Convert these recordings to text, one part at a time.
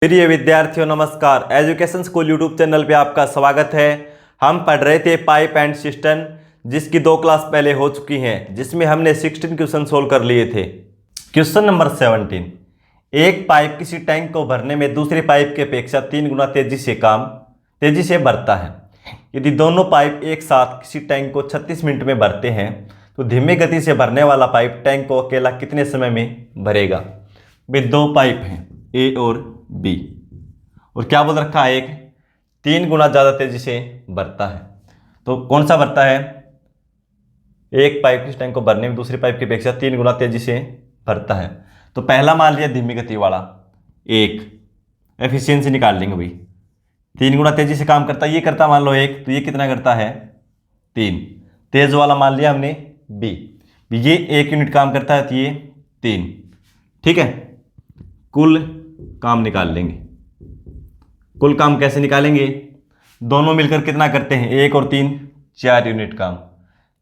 प्रिय विद्यार्थियों नमस्कार। एजुकेशन स्कूल यूट्यूब चैनल पे आपका स्वागत है। हम पढ़ रहे थे पाइप एंड सिस्टम, जिसकी 2 क्लास पहले हो चुकी हैं, जिसमें हमने 16 क्वेश्चन सोल्व कर लिए थे। क्वेश्चन नंबर 17, एक पाइप किसी टैंक को भरने में दूसरी पाइप की अपेक्षा 3 गुना तेजी से भरता है। यदि दोनों पाइप एक साथ किसी टैंक को 36 मिनट में भरते हैं तो धीमी गति से भरने वाला पाइप टैंक को अकेला कितने समय में भरेगा। भाई 2 पाइप हैं, ए और बी, और क्या बोल रखा है, एक 3 गुना ज़्यादा तेजी से भरता है। तो कौन सा भरता है? एक पाइप किस टैंक को भरने में दूसरी पाइप की अपेक्षा 3 गुना तेजी से भरता है। तो पहला मान लिया धीमी गति वाला, एक एफिशिएंसी निकाल लेंगे भाई। 3 गुना तेजी से काम करता है, ये करता मान लो एक, तो ये कितना करता है 3। तेज वाला मान लिया हमने बी, ये 1 यूनिट काम करता है तो ये 3। ठीक है, कुल काम निकाल लेंगे। कुल काम कैसे निकालेंगे? दोनों मिलकर कितना करते हैं, 1 और 3 4 यूनिट काम,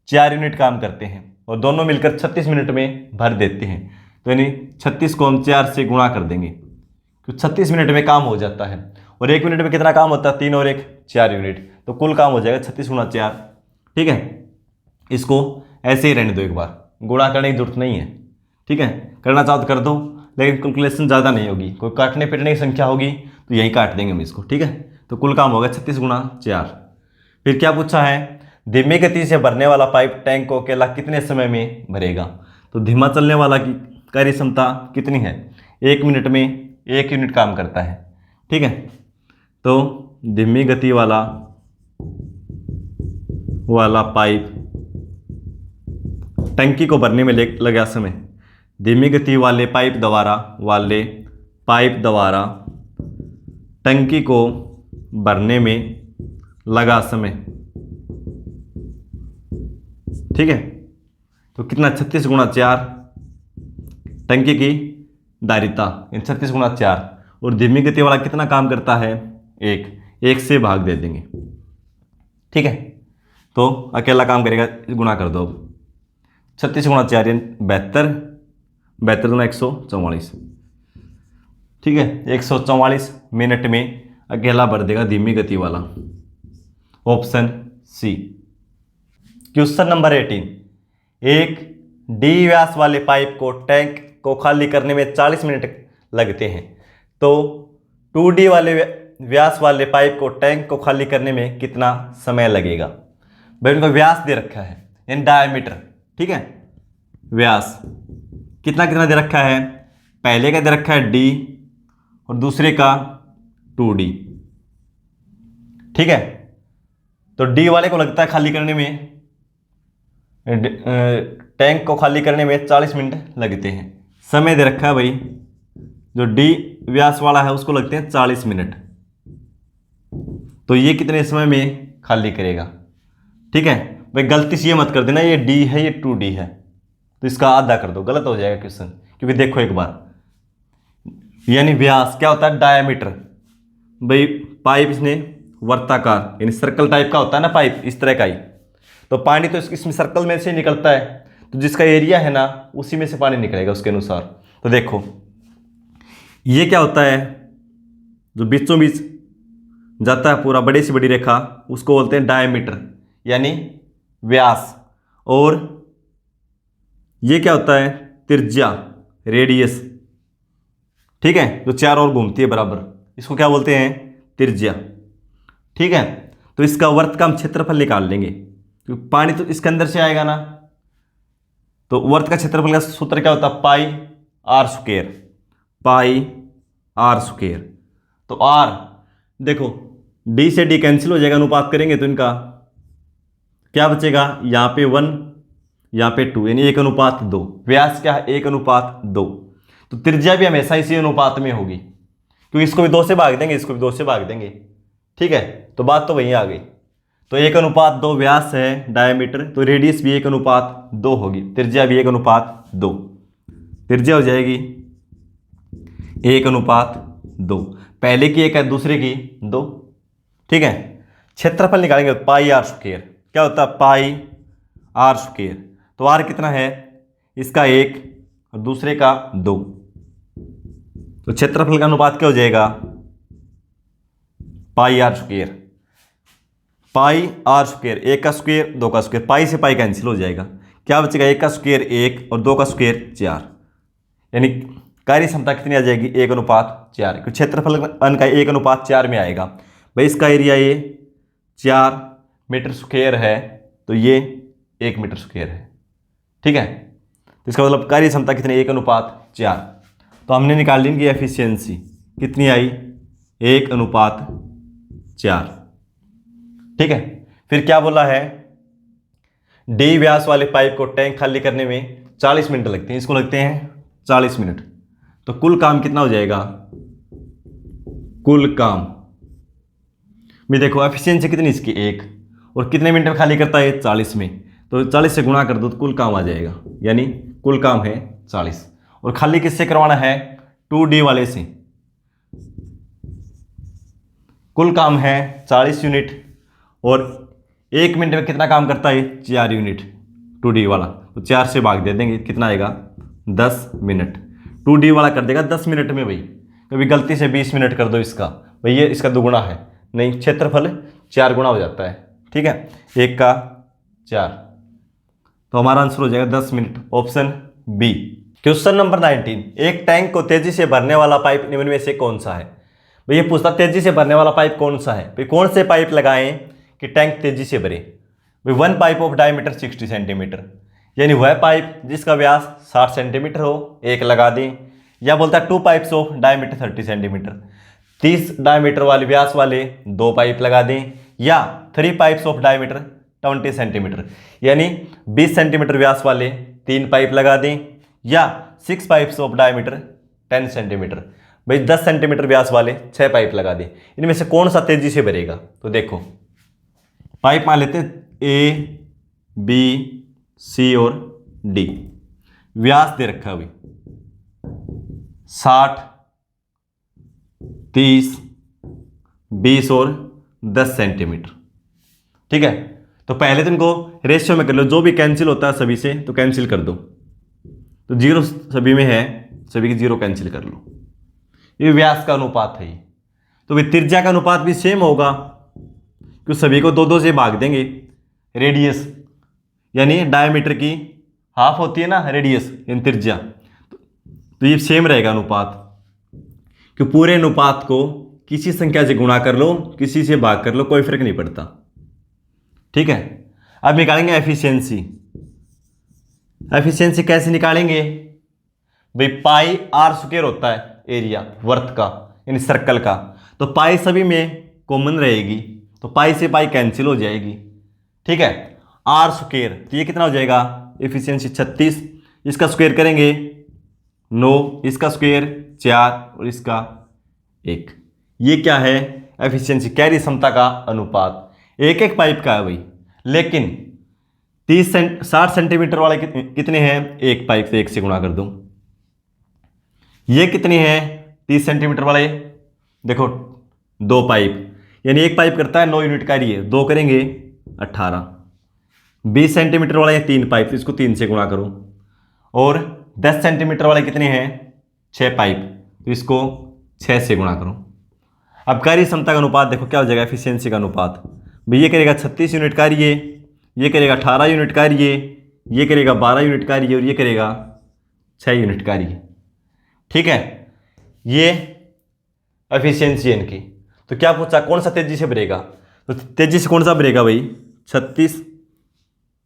4 यूनिट काम करते हैं, और दोनों मिलकर 36 मिनट में भर देते हैं। तो यानी 36 को हम 4 से गुणा कर देंगे, तो 36 मिनट में काम हो जाता है। और 1 मिनट में कितना काम होता है? 3 और 1 4 यूनिट, तो कुल काम हो जाएगा 36 गुणा 4। ठीक है, इसको ऐसे ही रहने दो, एक बार गुणा करने की जरूरत नहीं है। ठीक है, करना चाहो तो कर दो, लेकिन कैलकुलेशन ज़्यादा नहीं होगी। कोई काटने पीटने की संख्या होगी तो यहीं काट देंगे हम इसको। ठीक है, तो कुल काम होगा 36 गुणा 4। फिर क्या पूछा है? धीमी गति से भरने वाला पाइप टैंक को अकेला कितने समय में भरेगा। तो धीमा चलने वाला की कार्य क्षमता कितनी है? 1 मिनट में 1 यूनिट काम करता है। ठीक है, तो धीमी गति वाला पाइप टंकी को भरने में लगा समय, धीमी गति वाले पाइप द्वारा टंकी को भरने में लगा समय। ठीक है, तो कितना 36 गुणा 4 टंकी की धारिता, 36 गुणा 4, और धीमी गति वाला कितना काम करता है? 1 से भाग दे देंगे। ठीक है, तो अकेला काम करेगा, गुणा कर दो। अब 36 गुणा 4 72 गुना 144। ठीक है, 144 मिनट में अकेला भर देगा धीमी गति वाला। Option C. क्वेश्चन नंबर 18, एक डी व्यास वाले पाइप को टैंक को खाली करने में 40 मिनट लगते हैं, तो 2D वाले व्यास वाले पाइप को टैंक को खाली करने में कितना समय लगेगा। भाई उनको व्यास दे रखा है, यानी डायमीटर। ठीक है, व्यास कितना दे रखा है? पहले का दे रखा है D और दूसरे का 2D। ठीक है, तो D वाले को लगता है खाली करने में, टैंक को खाली करने में 40 मिनट लगते हैं। समय दे रखा है भाई, जो D व्यास वाला है उसको लगते हैं 40 मिनट, तो ये कितने समय में खाली करेगा। ठीक है भाई, गलती से ये मत कर देना ये D है ये 2D है, तो इसका आधा कर दो, गलत हो जाएगा क्वेश्चन। क्योंकि देखो एक बार, यानी व्यास क्या होता है? डायमीटर। भाई पाइप इसने वर्ताकार यानी सर्कल टाइप का होता है ना पाइप, इस तरह का ही, तो पानी तो इसमें सर्कल में से निकलता है, तो जिसका एरिया है ना उसी में से पानी निकलेगा उसके अनुसार। तो देखो ये क्या होता है, जो बीचों बीच जाता है पूरा बड़ी से बड़ी रेखा, उसको बोलते हैं डायमीटर यानी व्यास। और ये क्या होता है? त्रिज्या, रेडियस। ठीक है, जो चारों ओर घूमती है बराबर, इसको क्या बोलते हैं? त्रिज्या। ठीक है, तो इसका वर्त का हम क्षेत्रफल निकाल लेंगे, क्योंकि पानी तो इसके अंदर से आएगा ना, तो वर्त का क्षेत्रफल का सूत्र क्या होता है? पाई आर स्क्वायर। तो आर देखो डी से डी कैंसिल हो जाएगा, अनुपात करेंगे तो इनका क्या बचेगा? यहाँ पे 1 यहाँ पे 2, यानी 1:2। व्यास क्या है? 1:2। तो त्रिज्या भी हमेशा इसी अनुपात में होगी, क्योंकि इसको भी 2 से भाग देंगे, इसको भी 2 से भाग देंगे। ठीक है, तो बात तो वहीं आ गई। तो 1:2 व्यास है डायमीटर, तो रेडियस भी 1:2 होगी, त्रिज्या भी 1:2। त्रिज्या हो जाएगी 1:2, पहले की 1 है दूसरे की 2। ठीक है, क्षेत्रफल निकालेंगे, पाई आर स्क्वायर। क्या होता है? पाई आर स्क्वायर। तो आर कितना है? इसका 1 और दूसरे का 2। तो क्षेत्रफल का अनुपात क्या हो जाएगा, pi R square. Pi R square, 1 का स्क्वायर 2 का स्क्वायर, पाई से पाई कैंसिल हो जाएगा, क्या बचेगा 1 का स्क्वायर 1 और 2 का स्क्वायर 4, यानी कार्य क्षमता कितनी आ जाएगी 1:4, क्योंकि क्षेत्रफल अन का 1:4 में आएगा। भाई इसका एरिया ये 4 मीटर स्क्वायर है, तो ये 1 मीटर स्क्वायर है, ठीक है। तो इसका मतलब कार्य क्षमता कितनी 1:4। तो हमने निकाल ली कि एफिशिएंसी कितनी आई 1:4, ठीक है। फिर क्या बोला है, डी व्यास वाले पाइप को टैंक खाली करने में 40 मिनट लगते हैं, इसको लगते हैं 40 मिनट। तो कुल काम कितना हो जाएगा, कुल काम में देखो एफिशिएंसी कितनी इसकी 1, और कितने मिनट में खाली करता है 40 में, तो 40 से गुणा कर दो तो कुल काम आ जाएगा, यानी कुल काम है 40। और खाली किससे करवाना है 2D वाले से। कुल काम है 40 यूनिट, और 1 मिनट में कितना काम करता है 4 यूनिट 2D वाला, तो 4 से भाग दे देंगे, कितना आएगा 10 मिनट। 2D वाला कर देगा 10 मिनट में। भाई कभी गलती से 20 मिनट कर दो इसका, भाई ये इसका दुगुना है, नहीं क्षेत्रफल 4 गुना हो जाता है, ठीक है, 1 का 4। तो हमारा आंसर हो जाएगा 10 minute, option B. Question number 19, एक टैंक को तेजी से भरने वाला पाइप निम्न में से कौन सा है। भाई ये पूछता तेजी से भरने वाला पाइप कौन सा है, भाई कौन से पाइप लगाएं कि टैंक तेजी से भरे। भाई 1 पाइप ऑफ डायमीटर 60 सेंटीमीटर, यानी वह पाइप जिसका व्यास 60 सेंटीमीटर हो, एक लगा दें। या बोलता है 2 pipes of diameter 30 centimetre, 30 diameter वाले व्यास वाले 2 पाइप लगा दें। या 3 पाइप्स ऑफ डायमीटर 20 सेंटीमीटर, यानी 20 सेंटीमीटर व्यास वाले 3 पाइप लगा दें। या 6 पाइप्स ऑफ डायमीटर 10 सेंटीमीटर, भाई 10 सेंटीमीटर व्यास वाले 6 पाइप लगा दें। इनमें से कौन सा तेजी से भरेगा, तो देखो पाइप मान लेते हैं ए बी सी और डी, व्यास दे रखा है अभी 60 30 20 और 10 सेंटीमीटर, ठीक है। तो पहले तो इनको रेशियो में कर लो, जो भी कैंसिल होता है सभी से तो कैंसिल कर दो, तो 0 सभी में है, सभी की 0 कैंसिल कर लो। ये व्यास का अनुपात है। तो वे त्रिज्या का अनुपात भी सेम होगा, क्योंकि सभी को 2-2 से भाग देंगे। रेडियस यानी डायमीटर की हाफ होती है ना रेडियस यानी त्रिज्या, तो ये सेम रहेगा अनुपात, कि पूरे अनुपात को किसी संख्या से गुणा कर लो, किसी से भाग कर लो, कोई फर्क नहीं पड़ता, ठीक है। अब निकालेंगे एफिशिएंसी। एफिशिएंसी कैसे निकालेंगे, भाई पाई आर स्क्वायर होता है एरिया वर्त का यानी सर्कल का, तो पाई सभी में कॉमन रहेगी, तो पाई से पाई कैंसिल हो जाएगी, ठीक है। आर स्क्वायर तो ये कितना हो जाएगा एफिशिएंसी 36, इसका स्क्वायर करेंगे 9, इसका स्क्वायर 4 और इसका 1। ये क्या है एफिशिएंसी कैरी क्षमता का अनुपात, एक एक पाइप का है भाई, लेकिन 60 सेंटीमीटर वाले कितने हैं, एक पाइप से 1 से गुणा कर दूं। ये कितने हैं 30 सेंटीमीटर वाले, देखो 2 पाइप, यानी एक पाइप करता है 9 यूनिट कार्य, 2 करेंगे 18। 20 सेंटीमीटर वाले 3 पाइप, तो इसको 3 से गुणा करो। और 10 सेंटीमीटर वाले कितने हैं 6 पाइप, तो इसको 6 से गुणा करो। अब कार्य क्षमता का अनुपात देखो क्या हो जाएगा एफिशिएंसी का अनुपात, भाई ये करेगा 36 यूनिट कार्य, ये करेगा 18 यूनिट कार्य, ये करेगा 12 यूनिट कार्य और ये करेगा 6 यूनिट कार्य, ठीक है। ये एफिशिएंसी है इनकी। तो क्या पूछा कौन सा तेजी से भरेगा, तो तेजी से कौन सा भरेगा भाई 36,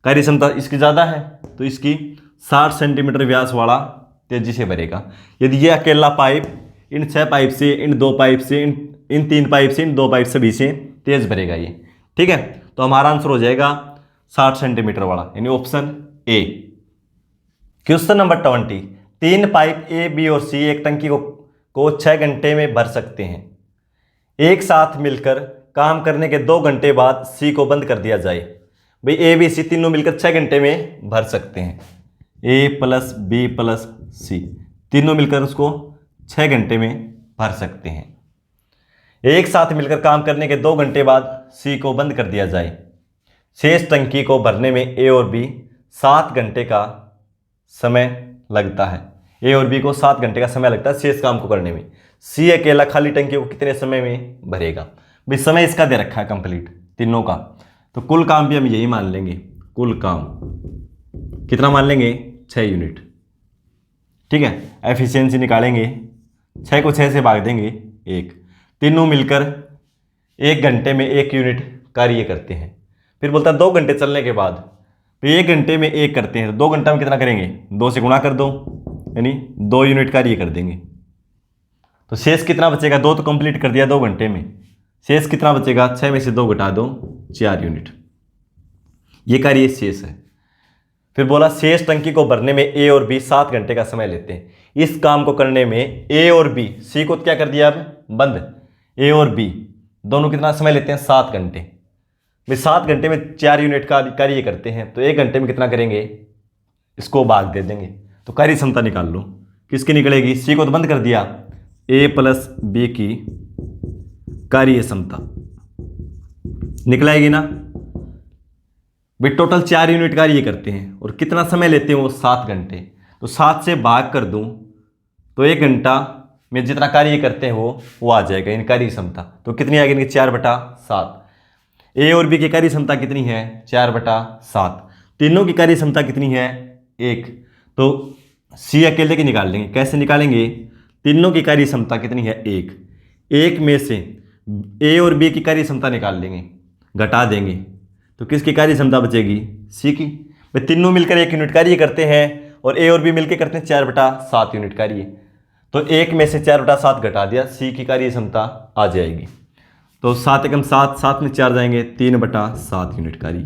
कार्य क्षमता इसकी ज़्यादा है, तो इसकी 60 सेंटीमीटर व्यास वाला तेजी से भरेगा। यदि ये अकेला पाइप इन 6 पाइप से, इन 2 पाइप से, इन 3 पाइप से, इन 2 पाइप से भी से तेज भरेगा ये, ठीक है। तो हमारा आंसर हो जाएगा 60 सेंटीमीटर वाला, यानी option A. Question number 20, 3 pipe A B और सी एक टंकी को 6 घंटे में भर सकते हैं। एक साथ मिलकर काम करने के 2 घंटे बाद सी को बंद कर दिया जाए। भाई ए बी सी तीनों मिलकर 6 घंटे में भर सकते हैं, ए प्लस बी प्लस सी तीनों मिलकर उसको 6 घंटे में भर सकते हैं। एक साथ मिलकर काम करने के 2 घंटे बाद सी को बंद कर दिया जाए। शेष टंकी को भरने में ए और बी 7 घंटे का समय लगता है। ए और बी को 7 घंटे का समय लगता है शेष काम को करने में। सी अकेला खाली टंकी को कितने समय में भरेगा। भाई समय इसका दे रखा है कंप्लीट तीनों का, तो कुल काम भी हम यही मान लेंगे। कुल काम कितना मान लेंगे, 6 यूनिट। ठीक है, एफिशिएंसी निकालेंगे, 6 को 6 से भाग देंगे 1, तीनों मिलकर 1 घंटे में 1 यूनिट कार्य करते हैं। फिर बोलता है 2 घंटे चलने के बाद, तो 1 घंटे में 1 करते हैं, तो 2 घंटा में कितना करेंगे, 2 से गुणा कर दो, यानी 2 यूनिट कार्य कर देंगे। तो शेष कितना बचेगा, 2 तो कंप्लीट कर दिया 2 घंटे में, शेष कितना बचेगा, 6 में से 2 घटा दो, 4 यूनिट। ये कार्य शेष है। फिर बोला शेष टंकी को भरने में ए और बी 7 घंटे का समय लेते हैं। इस काम को करने में ए और बी, सी को क्या कर दिया अब बंद, ए और बी दोनों कितना समय लेते हैं, 7 घंटे। भाई 7 घंटे में 4 यूनिट का कार्य करते हैं, तो 1 घंटे में कितना करेंगे, इसको भाग दे देंगे। तो कार्य क्षमता निकाल लो, किसकी निकलेगी, सी को तो बंद कर दिया, ए प्लस बी की कार्य क्षमता निकलाएगी ना। भाई टोटल 4 यूनिट कार्य करते हैं और कितना समय लेते हैं वो, 7 घंटे। तो 7 से भाग कर दूं तो 1 घंटा में जितना कार्य करते हैं वो आ जाएगा, इन कार्य क्षमता। तो कितनी आ गई, 4/7। ए और बी की कार्य क्षमता कितनी है, 4/7। तीनों की कार्य क्षमता कितनी है, 1। तो सी अकेले की निकाल लेंगे, कैसे निकालेंगे, तीनों की कार्य क्षमता कितनी है, 1 में से ए और बी की कार्य क्षमता निकाल लेंगे, घटा देंगे, तो किसकी कार्य क्षमता बचेगी, सी की। भाई तीनों मिलकर 1 यूनिट कार्य करते हैं और ए और बी मिलकर करते हैं 4/7 यूनिट कार्य। तो 1 में से 4/7 घटा दिया, सी की कार्य क्षमता आ जाएगी। तो 7 एकम 7, 7 में 4 जाएंगे, 3/7 यूनिट कार्य।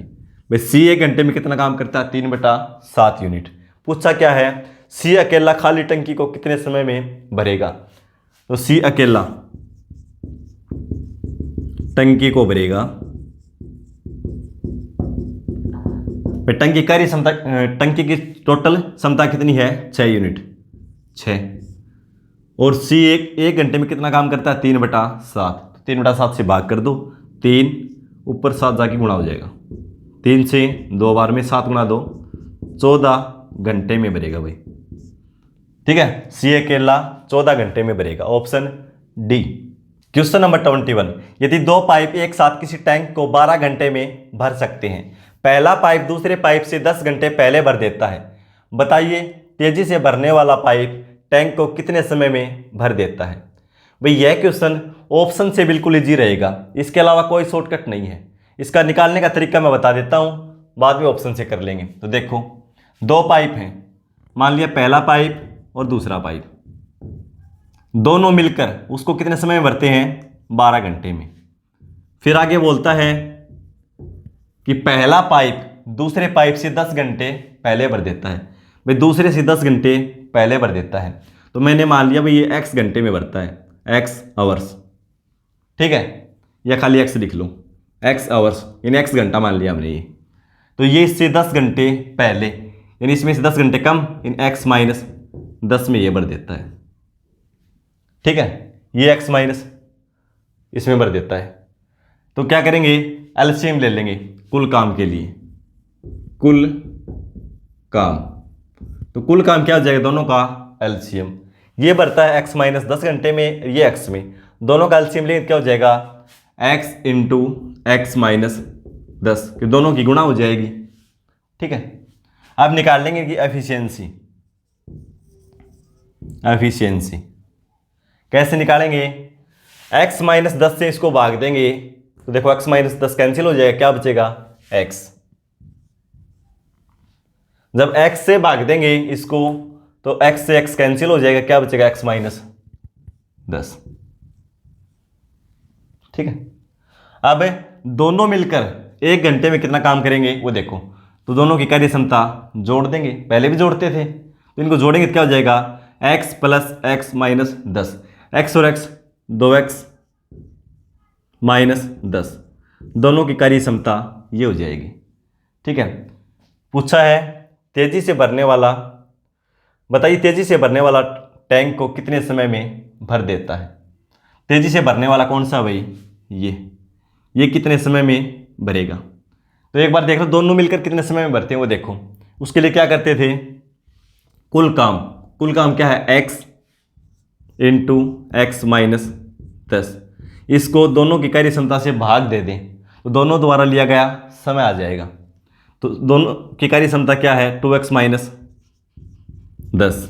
भाई सी 1 घंटे में कितना काम करता है, 3/7 यूनिट। पूछा क्या है, सी अकेला खाली टंकी को कितने समय में भरेगा। तो सी अकेला टंकी को भरेगा, टंकी कार्य क्षमता, टंकी की टोटल क्षमता कितनी है, 6 यूनिट, 6। और सी एक घंटे में कितना काम करता है, 3/7। तो 3/7 से भाग कर दो, 3 ऊपर 7 जाके गुणा हो जाएगा, 3 से 2 बार में 7 गुणा 2, 14 घंटे में भरेगा भाई। ठीक है, सी अकेला 14 घंटे में भरेगा, ऑप्शन डी। क्वेश्चन नंबर 21, यदि 2 पाइप एक साथ किसी टैंक को 12 घंटे में भर सकते हैं, पहला पाइप दूसरे पाइप से 10 घंटे पहले भर देता है, बताइए तेजी से भरने वाला पाइप टैंक को कितने समय में भर देता है। भाई यह क्वेश्चन ऑप्शन से बिल्कुल इजी रहेगा, इसके अलावा कोई शॉर्टकट नहीं है। इसका निकालने का तरीका मैं बता देता हूं, बाद में ऑप्शन से कर लेंगे। तो देखो 2 पाइप हैं, मान लिया पहला पाइप और दूसरा पाइप, दोनों मिलकर उसको कितने समय में भरते हैं, 12 घंटे में। फिर आगे बोलता है कि पहला पाइप दूसरे पाइप से 10 घंटे पहले भर देता है। भाई दूसरे से 10 घंटे पहले भर देता है, तो मैंने मान लिया भाई ये x घंटे में भरता है, x आवर्स। ठीक है, या खाली x लिख लो, x आवर्स यानी x घंटा मान लिया हमने ये। तो ये इससे 10 घंटे पहले, यानी इसमें से 10 घंटे कम, इन x माइनस 10 में ये भर देता है। ठीक है, ये x माइनस इसमें भर देता है। तो क्या करेंगे, एलसीएम ले लेंगे कुल काम के लिए, कुल काम। तो कुल काम क्या हो जाएगा, दोनों का एलसीएम। ये बढ़ता है x माइनस 10 घंटे में, ये x में, दोनों का एलसीएम लेंगे क्या हो जाएगा, x इंटू एक्स माइनस 10, कि दोनों की गुणा हो जाएगी। ठीक है, अब निकाल लेंगे कि एफिशिएंसी। एफिशिएंसी कैसे निकालेंगे, x माइनस 10 से इसको भाग देंगे, तो देखो x माइनस 10 कैंसिल हो जाएगा, क्या बचेगा, x। जब x से भाग देंगे इसको, तो x से x कैंसिल हो जाएगा, क्या बचेगा, x माइनस 10। ठीक है, अब दोनों मिलकर 1 घंटे में कितना काम करेंगे वो देखो। तो दोनों की कार्य क्षमता जोड़ देंगे, पहले भी जोड़ते थे, तो इनको जोड़ेंगे तो क्या हो जाएगा, x plus x minus 10, x और x 2x माइनस 10, दोनों की कार्य क्षमता ये हो जाएगी। ठीक है, पूछा है तेजी से भरने वाला, बताइए तेजी से भरने वाला टैंक को कितने समय में भर देता है। तेजी से भरने वाला कौन सा भाई, ये कितने समय में भरेगा। तो एक बार देख लो दोनों मिलकर कितने समय में भरते हैं वो देखो। उसके लिए क्या करते थे, कुल काम कुल काम क्या है, x इंटू एक्स माइनस 10। इसको दोनों की कार्य क्षमता से भाग दे दें तो दोनों द्वारा लिया गया समय आ जाएगा। तो दोनों की कार्य क्षमता क्या है, 2x माइनस 10।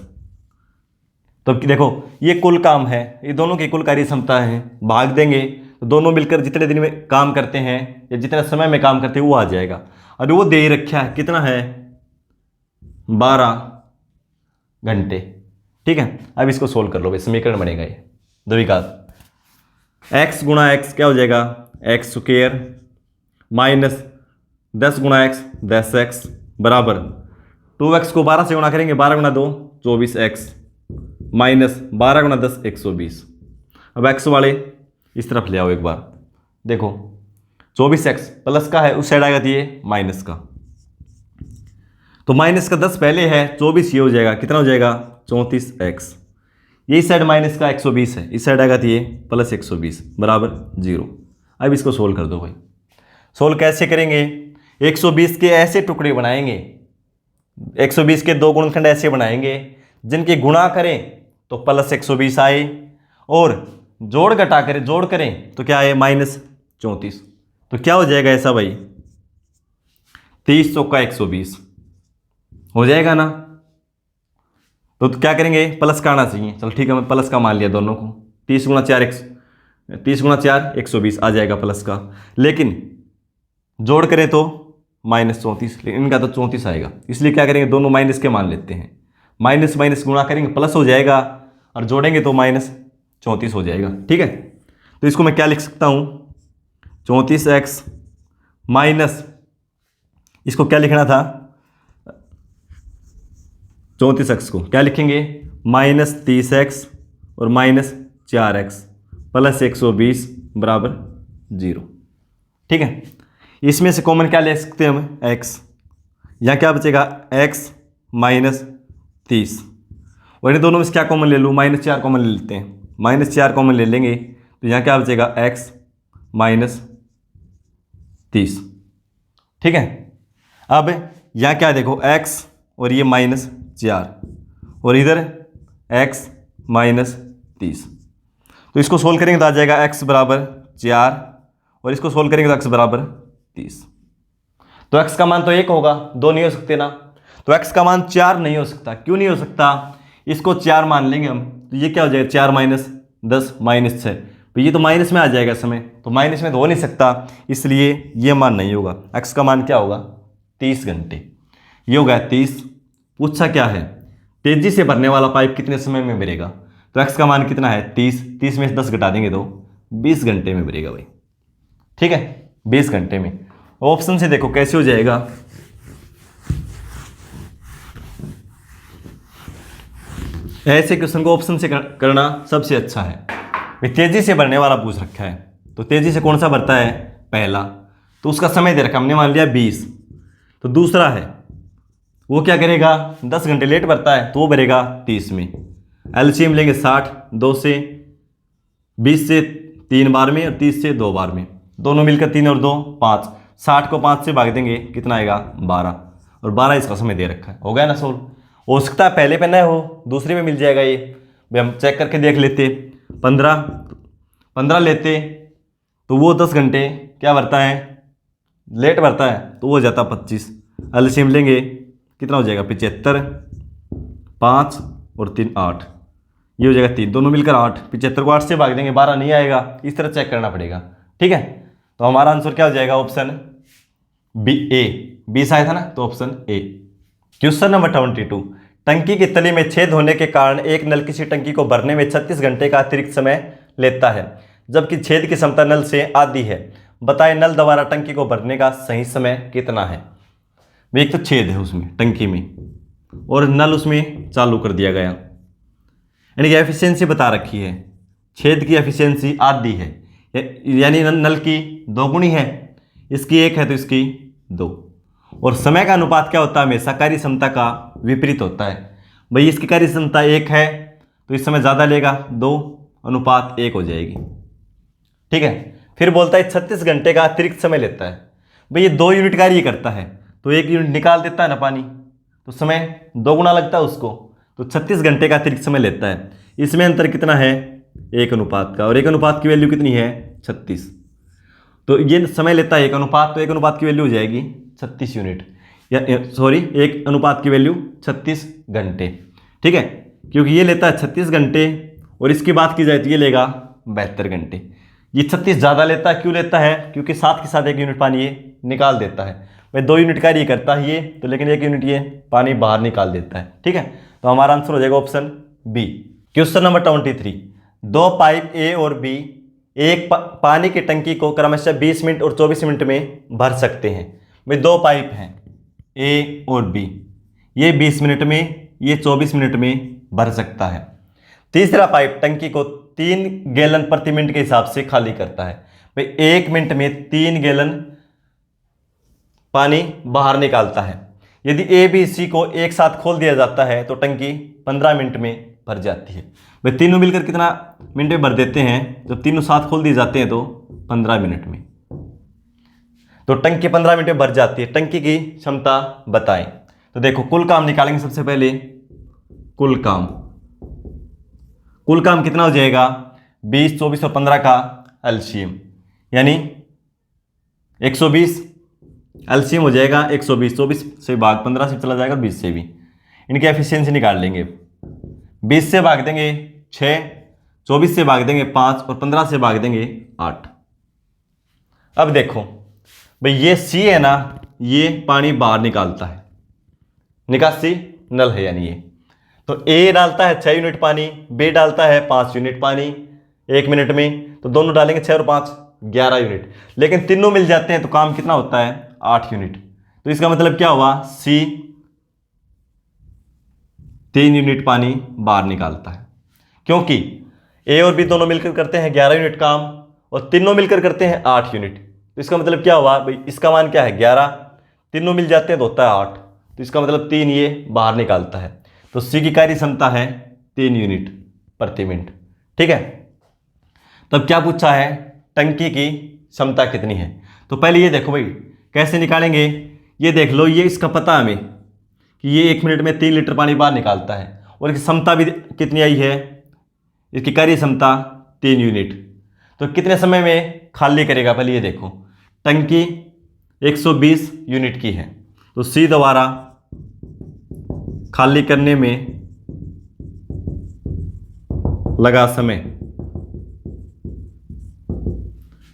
तो देखो ये कुल काम है, ये दोनों की कुल कार्य क्षमता है, भाग देंगे तो दोनों मिलकर जितने दिन में काम करते हैं या जितने समय में काम करते हैं वो आ जाएगा। और वो दे ही रखा है, कितना है, 12 घंटे। ठीक है, अब इसको सोल्व कर लो भाई, समीकरण बनेगा ये द्विघात। x गुणा एक्स क्या हो जाएगा, एक्स स्क्वेयर माइनस 10 गुणा एक्स 10x बराबर 2x को 12 से गुणा करेंगे, 12 गुणा 2 24x माइनस 12 गुणा 10 120। अब x वाले इस तरफ ले आओ एक बार, देखो 24x प्लस का है, उस साइड आएगा तो ये माइनस का, तो माइनस का 10 पहले है, 24 ये हो जाएगा, कितना हो जाएगा 34x। ये साइड माइनस का 120 है, इस साइड आएगा तो ये प्लस 120 बराबर 0। अब इसको सोल्व कर दो भाई। सोल्व कैसे करेंगे, 120 के ऐसे टुकड़े बनाएंगे, 120 के दो गुणनखंड ऐसे बनाएंगे जिनके गुणा करें तो प्लस 120 आए और जोड़ घटा करें, जोड़ करें तो क्या आए माइनस 34। तो क्या हो जाएगा ऐसा भाई, 30 चौका 120 हो जाएगा ना। तो क्या करेंगे, प्लस का आना चाहिए, चलो ठीक है मैं प्लस का मान लिया दोनों को, 30 गुणा 4 120 आ जाएगा प्लस का, लेकिन जोड़ करें तो माइनस 34, लेकिन इनका तो 34 आएगा, इसलिए क्या करेंगे दोनों माइनस के मान लेते हैं, माइनस माइनस गुणा करेंगे प्लस हो जाएगा और जोड़ेंगे तो माइनस 34 हो जाएगा। ठीक है, तो इसको मैं क्या लिख सकता हूँ, 34x माइनस, इसको क्या लिखना था, 34x को क्या लिखेंगे माइनस 30x और माइनस 4x प्लस 120 बराबर 0। ठीक है, इसमें से कॉमन क्या ले सकते हैं हम, x, यहाँ क्या बचेगा x माइनस 30, और इन दोनों में से क्या कॉमन ले लूँ, -4 कॉमन ले लेते हैं, -4 कॉमन ले लेंगे तो यहाँ क्या बचेगा x माइनस 30। ठीक है, अब यहाँ क्या देखो x और ये -4 और इधर x माइनस 30, तो इसको सोल्व करेंगे तो आ जाएगा x बराबर 4 और इसको सोल्व करेंगे तो x बराबर 30। तो x का मान तो 1 होगा, 2 नहीं हो सकते ना, तो x का मान 4 नहीं हो सकता। क्यों नहीं हो सकता, इसको 4 मान लेंगे हम तो ये क्या हो जाएगा 4 माइनस 10 माइनस 6, तो ये तो माइनस में आ जाएगा समय, तो माइनस में तो हो नहीं सकता, इसलिए ये मान नहीं होगा। x का मान क्या होगा 30 घंटे, ये होगा 30। पूछा क्या है, तेजी से भरने वाला पाइप कितने समय में भरेगा, तो x का मान कितना है 30, 30 में से 10 घटा देंगे तो 20 घंटे में भरेगा भाई। ठीक है, 20 घंटे में। ऑप्शन से देखो कैसे हो जाएगा, ऐसे क्वेश्चन को ऑप्शन से करना सबसे अच्छा है। तेजी से भरने वाला पूछ रखा है, तो तेजी से कौन सा भरता है, पहला, तो उसका समय दे रखा हमने, मान लिया 20। तो दूसरा है वो क्या करेगा, 10 घंटे लेट भरता है तो वो भरेगा 30 में। एलसीएम लेंगे 60, 2 से 20 से 3 बार में और 30 से 2 बार में, दोनों मिलकर 3 और 2 5, 60 को 5 से भाग देंगे कितना आएगा 12, और 12 इसका समय दे रखा है। हो गया ना सोल्व। हो सकता है पहले पे ना हो, दूसरे में मिल जाएगा ये, भाई हम चेक करके देख लेते। 15 लेते तो वो 10 घंटे क्या भरता है, लेट भरता है, तो वो हो जाता 25। एलसीएम लेंगे कितना हो जाएगा 75, 5 और 3 8, ये हो जाएगा 3, दोनों मिलकर 8, 75 को 8 से भाग देंगे 12 नहीं आएगा, इस तरह चेक करना पड़ेगा। ठीक है, तो हमारा आंसर क्या हो जाएगा, ऑप्शन बी, ए, 20 आया था ना, तो ऑप्शन ए। क्वेश्चन नंबर 22, टंकी के तले में छेद होने के कारण एक नल किसी टंकी को भरने में 36 घंटे का अतिरिक्त समय लेता है, जबकि छेद की क्षमता नल से आधी है। बताएं नल द्वारा टंकी को भरने का सही समय कितना है। एक तो छेद है उसमें टंकी में और नल उसमें चालू कर दिया गया, यानी कि एफिशिएंसी बता रखी है, छेद की एफिशिएंसी आधी है, यानी नल की 2 गुनी है, इसकी 1 है तो इसकी 2, और समय का अनुपात क्या होता है, हमेशा कार्य क्षमता का विपरीत होता है। भाई इसकी कार्य क्षमता 1 है तो इस समय ज़्यादा लेगा, 2:1 हो जाएगी। ठीक है, फिर बोलता है 36 घंटे का अतिरिक्त समय लेता है। भाई ये 2 यूनिट कार्य करता है तो 1 यूनिट निकाल देता है ना पानी, तो समय 2 गुना लगता है उसको, तो 36 घंटे का अतिरिक्त समय लेता है। इसमें अंतर कितना है? 1 अनुपात का, और 1 अनुपात की वैल्यू कितनी है? 36। तो ये समय लेता है 1 अनुपात, तो 1 अनुपात की वैल्यू हो जाएगी 36 यूनिट, या सॉरी 1 अनुपात की वैल्यू 36 घंटे। ठीक है, क्योंकि ये लेता है 36 घंटे और इसकी बात की जाए तो ये लेगा 72 घंटे। ये 36 ज़्यादा लेता है, क्यों लेता है? क्योंकि साथ के साथ 1 यूनिट पानी ये निकाल देता है। भाई 2 यूनिट कार्य करता है ये तो, लेकिन 1 यूनिट ये पानी बाहर निकाल देता है। ठीक है, तो हमारा आंसर हो जाएगा option B. Question number 23, 2 pipe A और बी एक पानी की टंकी को क्रमशः 20 मिनट और 24 मिनट में भर सकते हैं। भाई 2 पाइप हैं ए और बी, ये 20 मिनट में, ये 24 मिनट में भर सकता है। तीसरा पाइप टंकी को 3 गैलन प्रति मिनट के हिसाब से खाली करता है। भाई 1 मिनट में 3 गैलन पानी बाहर निकालता है। यदि ए बी सी को एक साथ खोल दिया जाता है तो टंकी 15 मिनट में भर जाती है। भाई तीनों मिलकर कितना मिनट में भर देते हैं? जब तीनों साथ खोल दिए जाते हैं तो 15 मिनट में। तो टंकी 15 मिनट में भर जाती है। टंकी की क्षमता बताएं। तो देखो कुल काम निकालेंगे सबसे पहले। कुल काम कितना हो जाएगा? 20, 24 और 15 का एलसीएम, यानी 120 एलसीएम हो जाएगा 120। 24 से भाग 15 से चला जाएगा, 20 से भी। इनकी एफिशिएंसी निकाल लेंगे। 20 से भाग देंगे 6, 24 से भाग देंगे 5 और 15 से भाग देंगे 8। अब देखो भाई ये सी है ना, ये पानी बाहर निकालता है, निकासी नल है यानी ये। तो ए डालता है 6 यूनिट पानी, बी डालता है 5 यूनिट पानी 1 मिनट में, तो दोनों डालेंगे 6 और 5 11 यूनिट। लेकिन तीनों मिल जाते हैं तो काम कितना होता है? 8 यूनिट। तो इसका मतलब क्या हुआ? सी 3 यूनिट पानी बाहर निकालता है, क्योंकि ए और बी दोनों मिलकर करते हैं 11 यूनिट काम और तीनों मिलकर करते हैं 8 यूनिट। तो इसका मतलब क्या हुआ भाई? इसका मान क्या है? 11, तीनों मिल जाते हैं तो होता है 8। तो इसका मतलब 3 ये बाहर निकालता है। तो सी की कार्य क्षमता है 3 यूनिट प्रति मिनट। ठीक है, तब क्या पूछा है? टंकी की क्षमता कितनी है? तो पहले ये देखो भाई कैसे निकालेंगे। ये देख लो, ये इसका पता हमें कि ये 1 मिनट में 3 लीटर पानी बाहर निकालता है और इसकी क्षमता भी कितनी आई है? इसकी कार्य क्षमता 3 यूनिट। तो कितने समय में खाली करेगा? पहले ये देखो, टंकी 120 यूनिट की है, तो सी द्वारा खाली करने में लगा समय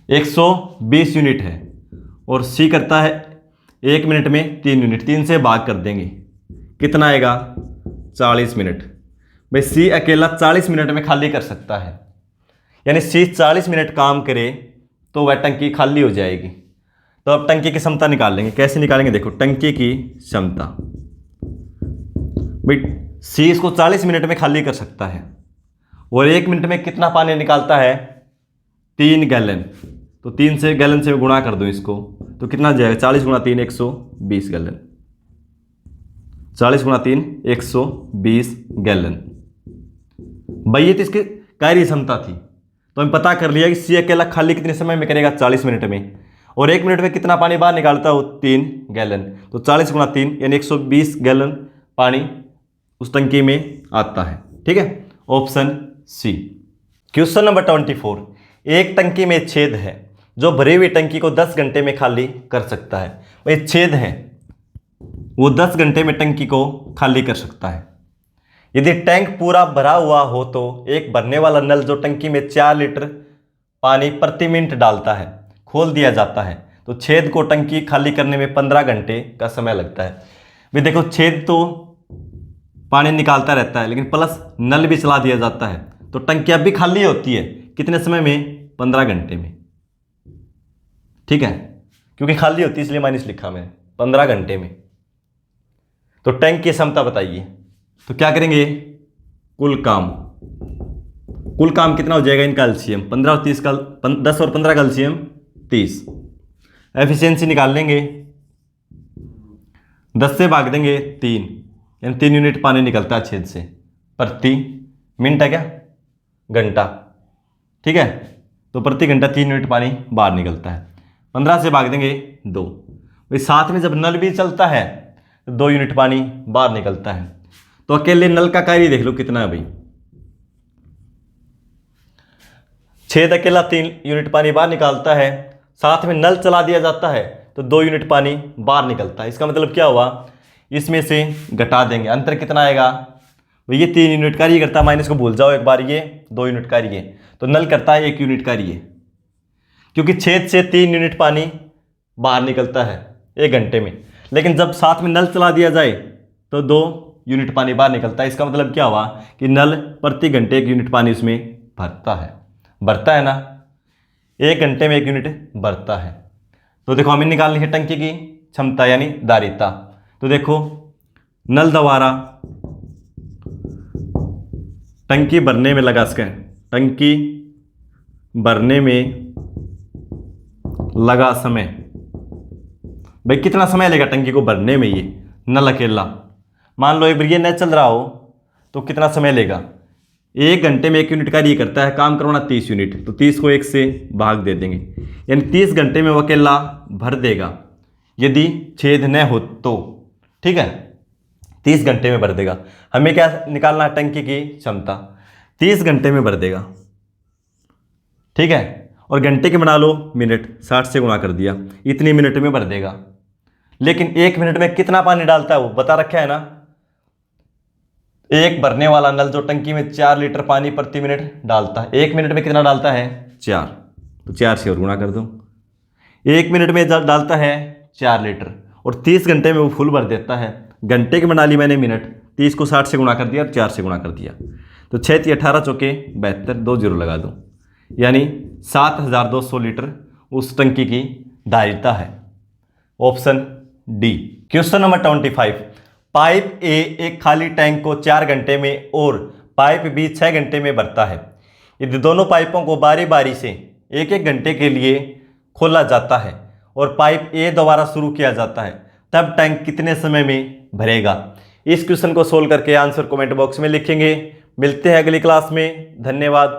120 यूनिट है और सी करता है 1 मिनट में 3 यूनिट। 3 से भाग कर देंगे, कितना आएगा? 40 मिनट। भाई सी अकेला 40 मिनट में खाली कर सकता है, यानी सी 40 मिनट काम करे तो वह टंकी खाली हो जाएगी। तो अब टंकी की क्षमता निकाल लेंगे। कैसे निकालेंगे? देखो टंकी की क्षमता, भाई सी इसको 40 मिनट में खाली कर सकता है और 1 मिनट में कितना पानी निकालता है? 3 गैलन। तो 3 से गैलन से गुणा कर दो इसको, तो कितना जाएगा? 40 गुणा 3 120 गैलन। 40 गुणा 3 120 गैलन। भाई ये तो इसकी कार्य क्षमता थी, तो हम पता कर लिया कि सी अकेला खाली कितने समय में करेगा? 40 मिनट में। और 1 मिनट में कितना पानी बाहर निकालता है? 3 गैलन। तो 40 गुणा 3 यानी 120 गैलन पानी उस टंकी में आता है। ठीक है, ऑप्शन सी। क्वेश्चन नंबर 24, एक टंकी में छेद है जो भरी हुई टंकी को 10 घंटे में खाली कर सकता है। भाई छेद है, वो 10 घंटे में टंकी को खाली कर सकता है। यदि टैंक पूरा भरा हुआ हो तो एक भरने वाला नल जो टंकी में 4 लीटर पानी प्रति मिनट डालता है खोल दिया जाता है, तो छेद को टंकी खाली करने में 15 घंटे का समय लगता है। भाई देखो छेद तो पानी निकालता रहता है, लेकिन प्लस नल भी चला दिया जाता है, तो टंकी अब भी खाली होती है कितने समय में? 15 घंटे में। ठीक है, क्योंकि खाली होती है इसलिए माइनस लिखा मैंने 15 घंटे में। तो टैंक की क्षमता बताइए। तो क्या करेंगे? कुल काम कितना हो जाएगा इनका? एलसीएम 15 और 30 का 10 और 15 का एलसीएम 30। एफिशिएंसी निकाल लेंगे, 10 से भाग देंगे 3, यानी 3 यूनिट पानी निकलता है छेद से प्रति मिनट है क्या? घंटा। ठीक है, तो प्रति घंटा 3 यूनिट पानी बाहर निकलता है। 15 से भाग देंगे 2। भाई साथ में जब नल भी चलता है तो 2 यूनिट पानी बाहर निकलता है। तो अकेले नल का कार्य देख लो कितना है भाई। छेद अकेला 3 यूनिट पानी बाहर निकालता है, साथ में नल चला दिया जाता है तो 2 यूनिट पानी बाहर निकलता है। इसका मतलब क्या हुआ, इसमें से घटा देंगे, अंतर कितना आएगा भाई, ये 3 यूनिट कार्य करता है, माइनस को भूल जाओ एक बार, ये 2 यूनिट कार्य, तो नल करता है 1 यूनिट कार्य, क्योंकि छेद से 3 यूनिट पानी बाहर निकलता है 1 घंटे में। लेकिन जब साथ में नल चला दिया जाए तो 2 यूनिट पानी बाहर निकलता है। इसका मतलब क्या हुआ कि नल प्रति घंटे 1 यूनिट पानी उसमें भरता है ना, 1 घंटे में 1 यूनिट भरता है। तो देखो हमें निकालनी है टंकी की क्षमता यानी धारिता। तो देखो नल द्वारा टंकी भरने में लगा टंकी भरने में लगा समय, भाई कितना समय लेगा टंकी को भरने में, ये नल अकेला मान लो एक बार ये न चल रहा हो तो कितना समय लेगा, 1 घंटे में 1 यूनिट कार्य ये करता है, काम करवाना 30 यूनिट, तो 30 को 1 से भाग दे देंगे, यानी 30 घंटे में वो अकेला भर देगा यदि छेद न हो तो, ठीक है, 30 घंटे में भर देगा। हमें क्या निकालना है, टंकी की क्षमता, 30 घंटे में भर देगा, ठीक है, और घंटे के बना लो मिनट, 60 से गुणा कर दिया, इतनी मिनट में भर देगा। लेकिन 1 मिनट में कितना पानी डालता है वो बता रखा है ना, एक भरने वाला नल जो टंकी में 4 लीटर पानी प्रति मिनट डालता है, 1 मिनट में कितना डालता है 4, तो 4 से और गुणा कर दो, 1 मिनट में डालता है 4 लीटर और 30 घंटे में वो फुल भर देता है। घंटे की बना ली मैंने मिनट, 30 को 60 से गुणा कर दिया और 4 से गुणा कर दिया, तो 6 18 चौके 72, 2 जीरो लगा दो, यानी 7200 लीटर उस टंकी की धारिता है। Option D. Question number 25, pipe ए एक खाली टैंक को 4 घंटे में और पाइप बी 6 घंटे में भरता है। यदि दोनों पाइपों को बारी बारी से 1-1 घंटे के लिए खोला जाता है और पाइप ए दोबारा शुरू किया जाता है, तब टैंक कितने समय में भरेगा। इस क्वेश्चन को सोल्व करके आंसर कमेंट बॉक्स में लिखेंगे। मिलते हैं अगली क्लास में, धन्यवाद।